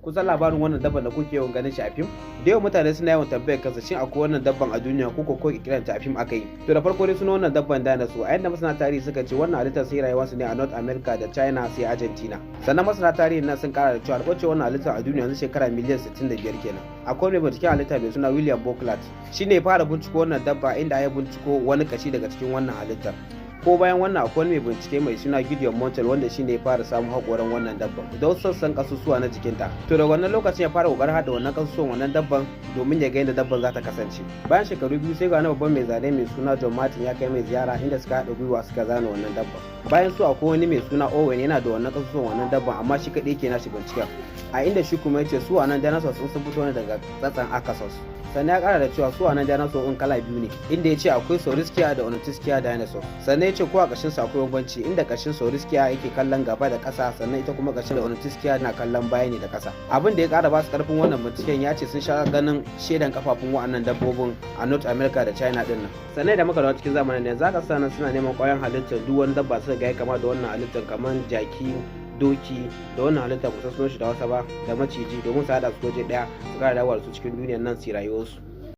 kusan labarin wannan dabban da kuke yawan ganin shi a fim? Da yawan mutane suna yawan tambayar kansa shin akwai wannan dabban a duniya ko kirkiran ta a fim aka yi? To da farko dai suna wannan dabban dinosaur, a yanda masana tarihi suka ce wannan halittar sai rayuwar su ne a North America da China sai Argentina. Sannan masana tarihi nan sun kara da cewa alƙwacin wannan halittar a duniya yanzu shekara miliyan 65 kenan. Akwai mai binciken halitta mai suna William Buckland, shine ya fara binciko wannan dabba inda ya binciko wani kashi daga cikin wannan halittar. Ko bayan wannan akwai mai bincike mai suna Gideon Montel wanda shine ya fara samun hakoran wannan dabban da wasu sassan kasusuwa na jikinta. To da wannan lokacin ya fara kokarin hada wannan kasusuwan wannan dabban domin ya ga yadda dabban za ta kasance. Bayan shekaru biyu sai ga wani babban mai zane mai suna John Martin ya kai mai ziyara inda suka haɗa gwiwa suka zana wannan dabban. Bayan su akwai wani mai suna Owen yana da wannan kasusuwan wannan dabban amma shi kaɗai ke nashi binciken. A inda shi kuma ya ce su wannan dinosaurs sun fito ne daga tsatsan Arkansas. Sannan ya kara da cewa su wannan dinosaur in kala biyu ne, inda ya ce akwai Saurischian da Ornithischia dinosaur. Sannan ya ce ko a ƙashin sa akwai bambanci inda ƙashin Saurischian yake kallon gaba da ƙasa sannan ita kuma ƙashin da Ornithischia na kallon baya ne da ƙasa. Abin da ya kara ba su ƙarfin wannan binciken ya ce sun sha ganin shaidan kafafun wa'annan dabbobin a North America da China din nan. Sannan da muka dawo cikin zamanin da zaka sa nan suna neman ƙwayan halittar duk wani dabba suka ga ya kama da wannan halittar kamar jaki, doki da wannan halitta kusa sun shi da wasa ba da maciji domin su hada su waje daya su kara dawo su cikin duniyar nan su rayuwarsu.